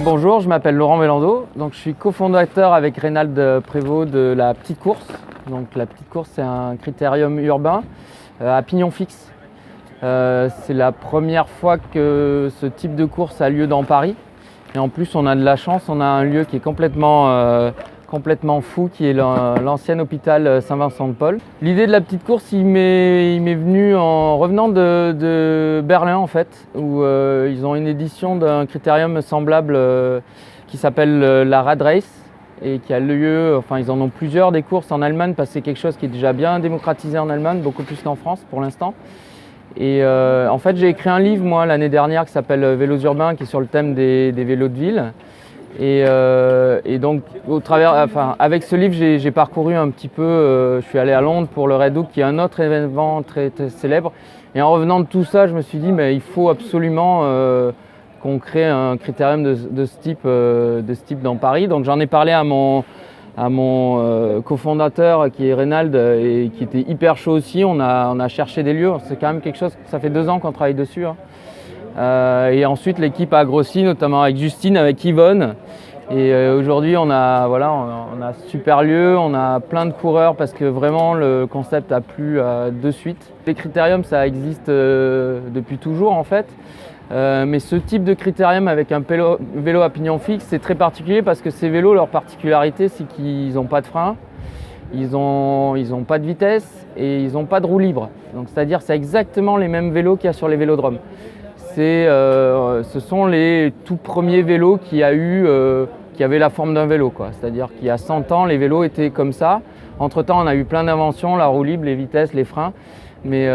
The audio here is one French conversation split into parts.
Bonjour, je m'appelle Laurent Mélando, donc je suis cofondateur avec Reynald Prévost de la Petite Course. Donc la Petite Course, c'est un critérium urbain à pignon fixe. C'est la première fois que ce type de course a lieu dans Paris. Et en plus, on a de la chance, on a un lieu qui est complètement fou, qui est l'ancien hôpital Saint-Vincent-de-Paul. L'idée de la petite course, il m'est venu en revenant de Berlin en fait, où ils ont une édition d'un critérium semblable qui s'appelle la Rad Race et qui a lieu, enfin ils en ont plusieurs des courses en Allemagne parce que c'est quelque chose qui est déjà bien démocratisé en Allemagne, beaucoup plus qu'en France pour l'instant. Et en fait, j'ai écrit un livre moi l'année dernière qui s'appelle Vélos urbains, qui est sur le thème des vélos de ville. Et donc avec ce livre, j'ai parcouru un petit peu, je suis allé à Londres pour le Red Hook, qui est un autre événement très célèbre. Et en revenant de tout ça, je me suis dit, mais il faut absolument qu'on crée un critérium de ce type dans Paris. Donc j'en ai parlé à mon cofondateur qui est Reynald et qui était hyper chaud aussi. On a cherché des lieux, c'est quand même quelque chose, ça fait 2 ans qu'on travaille dessus. Et ensuite l'équipe a grossi, notamment avec Justine, avec Yvonne. Et aujourd'hui on a super lieu, on a plein de coureurs parce que vraiment le concept a plu de suite. Les critériums ça existe depuis toujours en fait. Mais ce type de critérium avec un vélo à pignon fixe, c'est très particulier parce que ces vélos, leur particularité, c'est qu'ils n'ont pas de frein, ils n'ont pas de vitesse et ils n'ont pas de roue libre. Donc, c'est-à-dire c'est exactement les mêmes vélos qu'il y a sur les vélodromes. Ce sont les tout premiers vélos qui avaient la forme d'un vélo, quoi. C'est-à-dire qu'il y a 100 ans, les vélos étaient comme ça. Entre-temps, on a eu plein d'inventions, la roue libre, les vitesses, les freins. Mais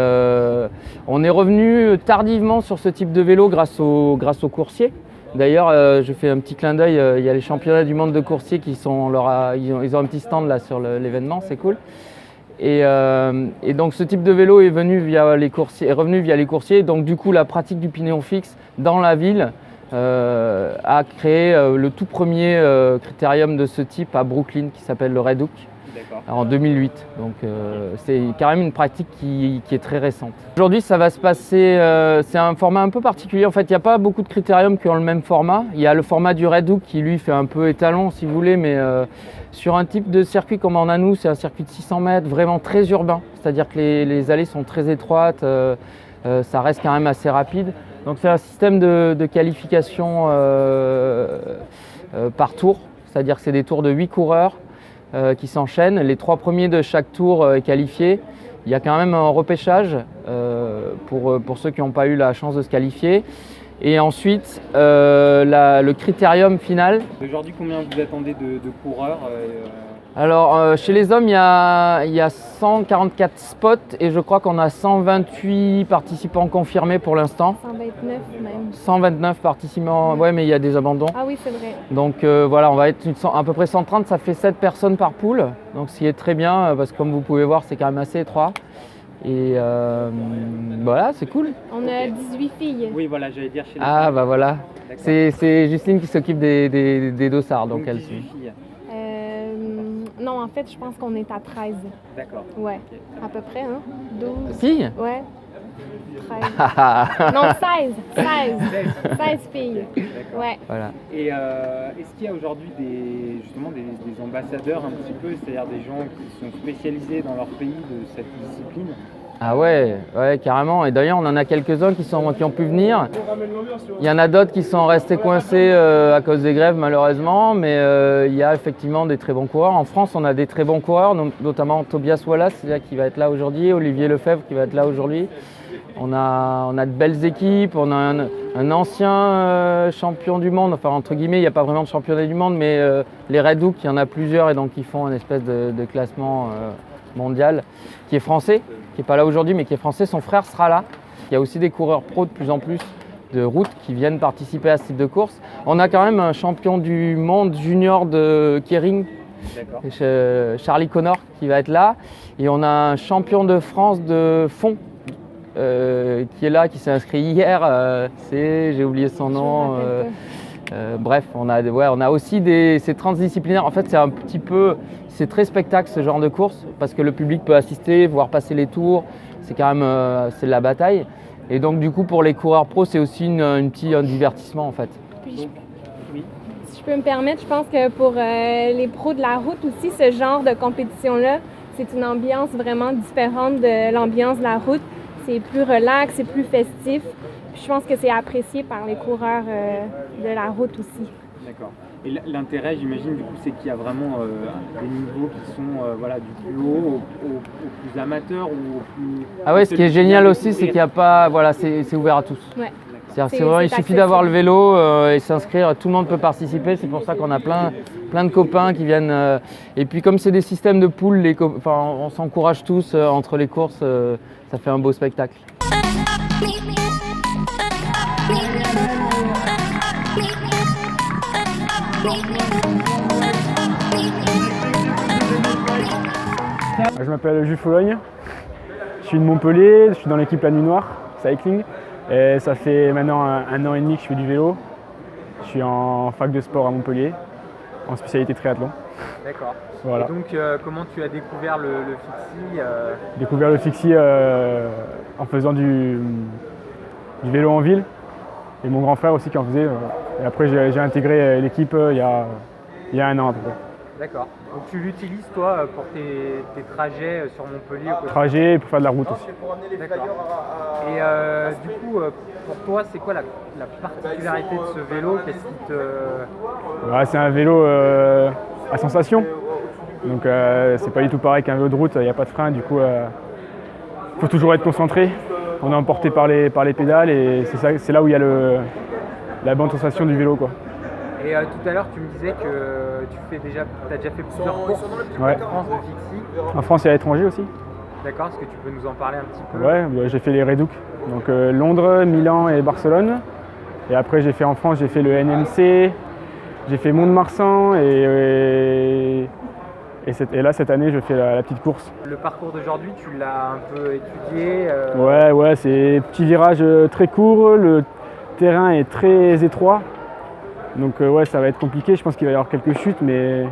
on est revenu tardivement sur ce type de vélo grâce aux coursiers. D'ailleurs, je fais un petit clin d'œil, il y a les championnats du monde de coursiers qui sont, ils ont un petit stand là sur l'événement, c'est cool. Et donc ce type de vélo est revenu via les coursiers. Donc du coup, la pratique du pignon fixe dans la ville a créé le tout premier critérium de ce type à Brooklyn qui s'appelle le Red Hook. En 2008, donc c'est quand même une pratique qui est très récente. Aujourd'hui ça va se passer, c'est un format un peu particulier, en fait il n'y a pas beaucoup de critériums qui ont le même format. Il y a le format du Red Hook qui lui fait un peu étalon si vous voulez, mais sur un type de circuit comme on a nous, c'est un circuit de 600 mètres, vraiment très urbain, c'est-à-dire que les allées sont très étroites, ça reste quand même assez rapide. Donc c'est un système de qualification par tour, c'est-à-dire que c'est des tours de 8 coureurs qui s'enchaînent. Les 3 premiers de chaque tour est qualifié. Il y a quand même un repêchage pour ceux qui n'ont pas eu la chance de se qualifier. Et ensuite, le critérium final. Aujourd'hui, combien vous attendez de coureurs Alors, chez les hommes, il y a 144 spots et je crois qu'on a 128 participants confirmés pour l'instant. 129 même. 129 participants, ouais, mais il y a des abandons. Ah oui, c'est vrai. Donc voilà, on va être à peu près 130, ça fait 7 personnes par poule. Donc ce qui est très bien, parce que comme vous pouvez voir, c'est quand même assez étroit. Et voilà, c'est cool. On a 18 filles. Oui, voilà, j'allais dire chez les Ah filles. bah voilà, c'est Justine qui s'occupe des dossards, donc elle 18 filles. Non, en fait, je pense qu'on est à 13. D'accord. Ouais, Okay. à peu près, hein? 12. Filles? Ouais. 13. Non, 16 filles. D'accord. Ouais. Voilà. Et est-ce qu'il y a aujourd'hui des ambassadeurs un petit peu, c'est-à-dire des gens qui sont spécialisés dans leur pays de cette discipline? Ah ouais, carrément. Et d'ailleurs, on en a quelques-uns qui ont pu venir. Il y en a d'autres qui sont restés coincés à cause des grèves, malheureusement. Mais il y a effectivement des très bons coureurs. En France, on a des très bons coureurs, notamment Tobias Wallace qui va être là aujourd'hui, Olivier Lefebvre qui va être là aujourd'hui. On a de belles équipes. On a un ancien champion du monde. Enfin, entre guillemets, il n'y a pas vraiment de championnat du monde, mais les Red Hook, il y en a plusieurs et donc ils font une espèce de classement mondial qui est français, qui n'est pas là aujourd'hui mais qui est français, son frère sera là. Il y a aussi des coureurs pro de plus en plus de route qui viennent participer à ce type de course. On a quand même un champion du monde junior de Kering, Charlie Connor qui va être là, et on a un champion de France de fond qui est là, qui s'est inscrit hier, j'ai oublié son nom. Bref, on a aussi c'est transdisciplinaire. En fait, c'est très spectacle ce genre de course parce que le public peut assister, voir passer les tours. C'est quand même c'est de la bataille. Et donc du coup, pour les coureurs pros, c'est aussi un divertissement en fait. Puis, Oui. Si je peux me permettre, je pense que pour les pros de la route aussi, ce genre de compétition-là, c'est une ambiance vraiment différente de l'ambiance de la route. C'est plus relax, c'est plus festif. Puis je pense que c'est apprécié par les coureurs de la route aussi. D'accord. Et l'intérêt, j'imagine, du coup, c'est qu'il y a vraiment des niveaux qui sont voilà, du plus haut au plus amateur ou au plus... Ah ouais, ce qui est génial aussi, c'est qu'il n'y a pas... Voilà, c'est ouvert à tous. Ouais. C'est vraiment, il suffit d'avoir le vélo et s'inscrire, tout le monde peut participer. C'est pour ça qu'on a plein de copains qui viennent. Et puis comme c'est des systèmes de poules, on s'encourage tous entre les courses, ça fait un beau spectacle. Je m'appelle Jules Fologne, je suis de Montpellier, je suis dans l'équipe La Nuit Noire, cycling. Et ça fait maintenant un an et demi que je fais du vélo. Je suis en fac de sport à Montpellier, en spécialité triathlon. D'accord. Voilà. Et donc, comment tu as découvert le fixie J'ai découvert le fixie en faisant du vélo en ville. Et mon grand frère aussi qui en faisait. Et après, j'ai intégré l'équipe il y a un an à peu près. D'accord. Donc tu l'utilises toi pour tes trajets sur Montpellier au Trajet et pour faire de la route aussi. D'accord. Et du coup, pour toi, c'est quoi la particularité de ce vélo? Qu'est-ce qui te... Ouais, c'est un vélo à sensation. Donc c'est pas du tout pareil qu'un vélo de route, il n'y a pas de frein, du coup il faut toujours être concentré. On est emporté par les pédales et c'est là où il y a la bonne sensation du vélo, quoi. Et tout à l'heure, tu me disais que tu as déjà fait plusieurs courses ouais. en France de fixie. En France et à l'étranger aussi. D'accord, est-ce que tu peux nous en parler un petit peu? Ouais, bah, j'ai fait les Redouks, donc Londres, Milan et Barcelone. Et après j'ai fait en France, j'ai fait le NMC, j'ai fait Mont-de-Marsan et là cette année je fais la petite course. Le parcours d'aujourd'hui, tu l'as un peu étudié Ouais, c'est petit virage très court, le terrain est très étroit. Donc ouais, ça va être compliqué, je pense qu'il va y avoir quelques chutes, mais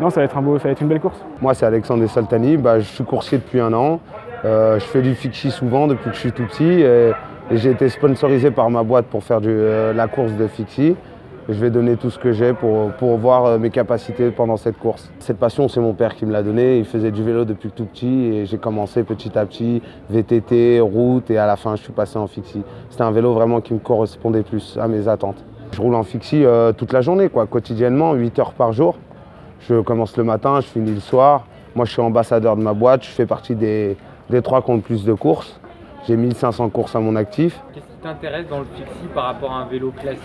non, ça va être une belle course. Moi, c'est Alexandre Saltani, je suis coursier depuis un an. Je fais du fixie souvent depuis que je suis tout petit et j'ai été sponsorisé par ma boîte pour faire la course de fixie. Je vais donner tout ce que j'ai pour voir mes capacités pendant cette course. Cette passion, c'est mon père qui me l'a donnée. Il faisait du vélo depuis tout petit et j'ai commencé petit à petit, VTT, route et à la fin, je suis passé en fixie. C'était un vélo vraiment qui me correspondait plus à mes attentes. Je roule en fixie toute la journée, quotidiennement, 8 heures par jour. Je commence le matin, je finis le soir. Moi, je suis ambassadeur de ma boîte. Je fais partie des 3 qui ont le plus de courses. J'ai 1500 courses à mon actif. Qu'est-ce qui t'intéresse dans le fixie par rapport à un vélo classique?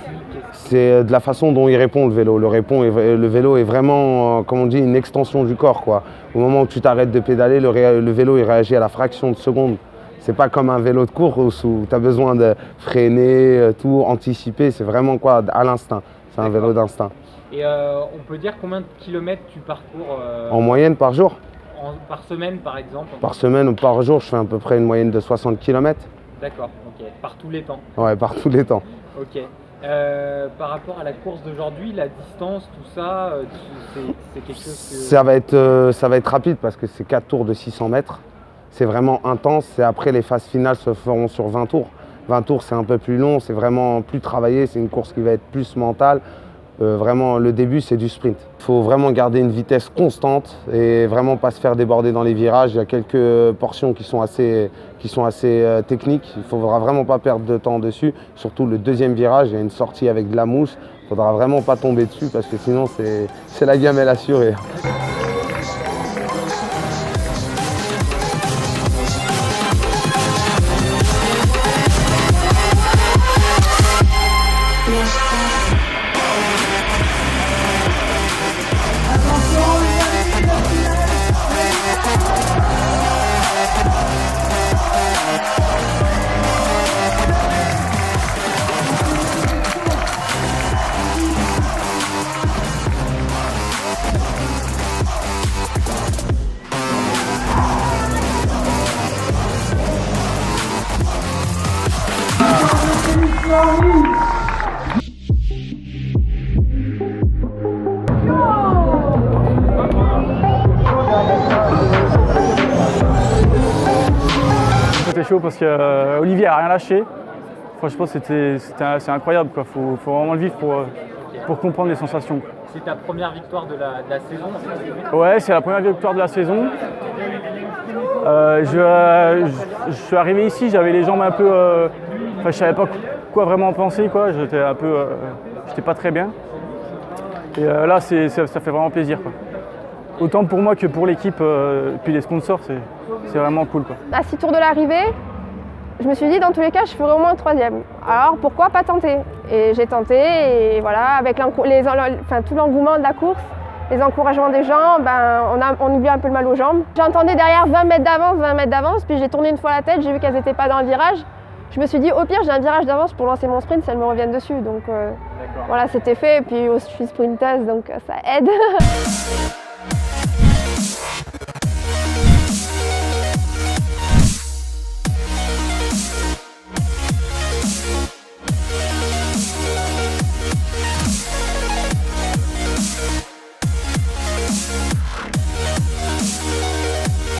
C'est de la façon dont il répond, le vélo. Le vélo est vraiment, comme on dit, une extension du corps, quoi. Au moment où tu t'arrêtes de pédaler, le vélo il réagit à la fraction de seconde. C'est pas comme un vélo de course où tu as besoin de freiner, tout, anticiper. C'est vraiment à l'instinct. C'est un vélo d'instinct. Et on peut dire combien de kilomètres tu parcours en moyenne par jour? Par semaine par exemple? Par semaine ou par jour, je fais à peu près une moyenne de 60 km. D'accord, ok. Par tous les temps? Ouais, par tous les temps. Ok. Par rapport à la course d'aujourd'hui, la distance, tout ça, c'est quelque chose que... Ça va être rapide parce que c'est 4 tours de 600 mètres. C'est vraiment intense et après les phases finales se feront sur 20 tours. 20 tours c'est un peu plus long, c'est vraiment plus travaillé, c'est une course qui va être plus mentale. Vraiment le début c'est du sprint. Il faut vraiment garder une vitesse constante et vraiment pas se faire déborder dans les virages. Il y a quelques portions qui sont assez techniques, il ne faudra vraiment pas perdre de temps dessus. Surtout le deuxième virage, il y a une sortie avec de la mousse, il ne faudra vraiment pas tomber dessus parce que sinon c'est la gamelle assurée. C'était chaud parce qu'Olivier n'a rien lâché. Franchement, c'est incroyable, quoi. Faut vraiment le vivre pour comprendre les sensations. C'est ta première victoire de la saison? Ouais, c'est la première victoire de la saison. Je suis arrivé ici, j'avais les jambes un peu... je savais pas quoi vraiment penser, quoi. J'étais pas très bien. Et là, ça fait vraiment plaisir, quoi. Autant pour moi que pour l'équipe, puis les sponsors, c'est vraiment cool, quoi. À 6 tours de l'arrivée, je me suis dit, dans tous les cas, je ferai au moins un 3e. Alors, pourquoi pas tenter? Et j'ai tenté, et voilà, avec tout l'engouement de la course, les encouragements des gens, on oublie un peu le mal aux jambes. J'entendais derrière 20 mètres d'avance, puis j'ai tourné une fois la tête, j'ai vu qu'elles n'étaient pas dans le virage. Je me suis dit, au pire, j'ai un virage d'avance pour lancer mon sprint si elles me reviennent dessus. Donc voilà, c'était fait, et puis je suis sprinteuse, donc ça aide.